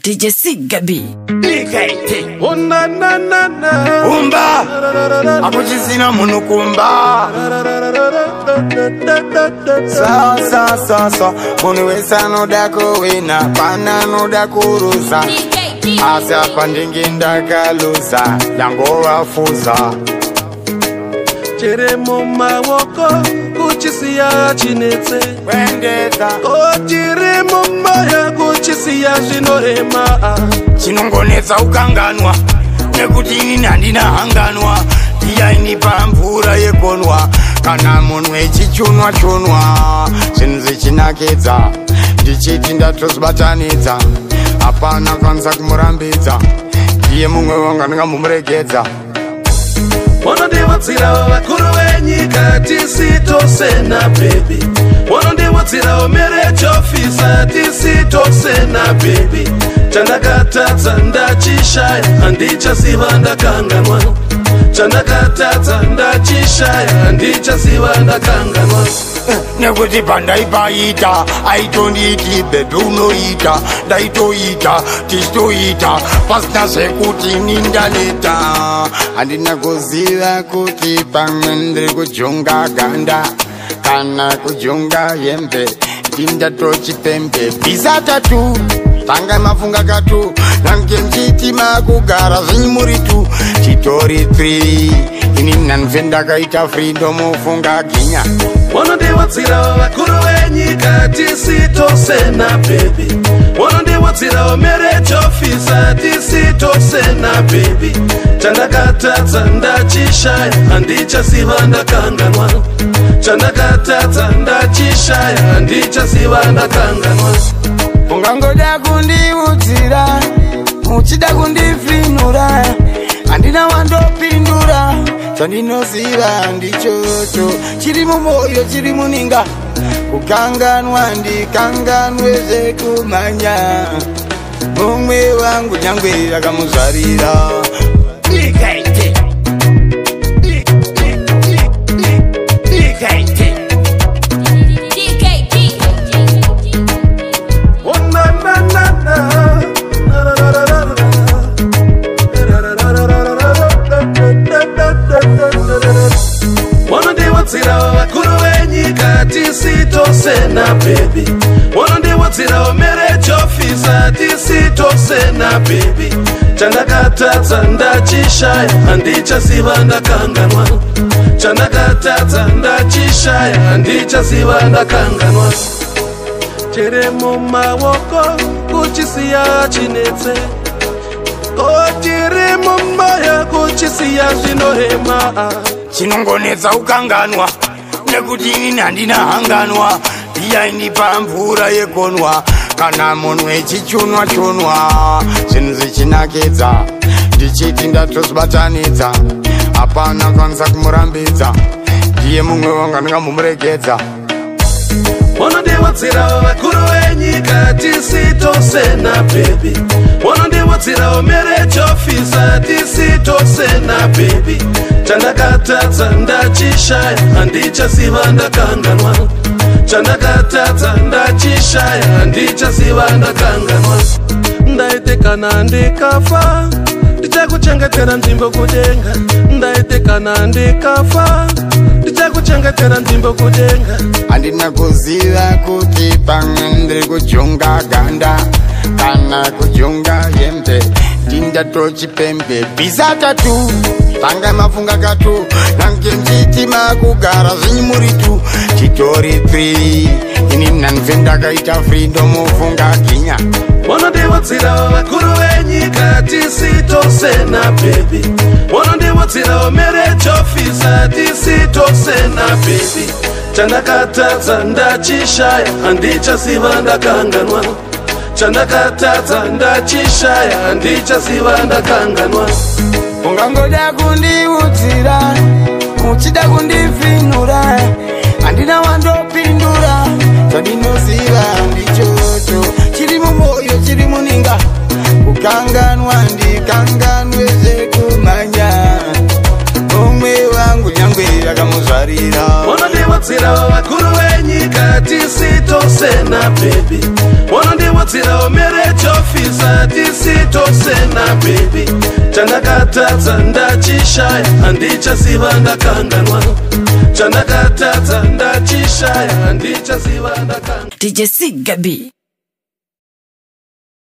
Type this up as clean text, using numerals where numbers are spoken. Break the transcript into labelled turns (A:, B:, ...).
A: DJ Sigabi.
B: Oh na na na na.
C: Umba Akujizina munukumba Sa Muniwesa no dako wina Pana no dako ruza Asa pandinginda kaluza Yango wafuza
B: Cheremo mawoko kuchisiya chinetse
C: Wendeza
B: Cheremo maya kuchisiya chinohema
C: Chinongoneza ukanganwa Nekuti nini handina hanganwa Iya inipa mvura yekonwa Kana munhu echichunwa Zvinhu zichinakidza Ndichiti ndatozvibatanidza Hapana kwanisa kumurambidza Iye mumwe wanga ndingamumuregedza
B: Wanondiwadzira vakuru venyika tisitosena baby Wanondiwadzira marriage officer tisitosena baby Chandakatadza ndachishaya handichaziva ndakanganwa Chandakatadza ndachishaya handichaziva ndakanganwa
C: Nekuti pandaipaita aitondiiti bebe unoita ndaitoita tichitoita pasina zvekuti nindaneta handina kuziva kuti pamwe ndiri kujonga ganda kana kujonga hembe ndindatochipembe bhisatatu tanga mafunga katu nange mchiti makugara zvinyimuri tu chitori 3 ini nanve ndakaita freedom ufunga ginya
B: Wanondiwadzira vakuru venyika tisitosena baby Wanondiwadzira marriage officer tisitosena baby Chandakatadza ndachishaya handichaziva ndakanganwa Chandakatadza ndachishaya handichaziva ndakanganwa
C: Ungangoda kundiudzira uchida kundivhinura handina wandopindura chandinoziva ndichocho chiri mumwoyo chiri muninga kukanganwa ndikanganwe zvekumhanya mumwe wangu nyangwe akamuzvarira
B: Wanondiwadzira vakuru venyika tisitosena baby Wanondiwadzira marriage officer tisitosena baby Chandakatadza ndachishaya handichaziva ndakanganwa Chandakatadza ndachishaya handichaziva ndakanganwa Cheremo mawoko kuchisiya chinetse Cheremo maya kuchisiya zvinohema
C: Chinongoneza ukanganwa Nekuti inini handina hanganwa Iya inipa mvura yekonwa Kana munhu echichunwa Zvinhu zichinakidza Ndichiti ndatozvibatanidza Hapana kwanisa kumurambidza Iye mumwe wanga ndingamumuregedza
B: Wanondiwadzira vakuru venyika tisitosena baby Wanondiwadzira marriage officer tisitosena baby Chandakatadza ndachishaya handichaziva ndakanganwa Chandakatadza ndachishaya handichaziva ndakanganwa Ndaite kana ndikafa ndichakuchengetera nzvimbo kudenga Ndaite kana ndikafa ndichakuchengetera nzvimbo kudenga
C: handina kuziva kuti pamwe ndiri kujonga ganda kana kujonga hembe ndindatochipembe bhisatatu tanga mafunga katu nange mchiti makugara zvinyimuri tu chitori 3 ini nanve ndakaita freedom ufunga ginya
B: Wanondiwadzira vakuru venyika tisitosena baby Wanondiwadzira marriage officer tisitosena baby Chandakatadza ndachishaya handichaziva ndakanganwa Chandakatadza ndachishaya handichaziva ndakanganwa
C: Ungangoda kundiudzira uchida kundivhinura handina wandopindura chandinoziva ndichocho chiri mumwoyo chiri muninga kukanganwa ndikanganwe zvekumhanya mumwe wangu nyangwe akamuzvarira
B: Wanondiwadzira vakuru venyika tisitosena baby Wanondiwadzira marriage officer baby. Chandakatadza ndachishaya handichaziva ndakanganwa. Chandakatadza ndachishaya handichaziva ndakanganwa.
A: DJ Sigabi.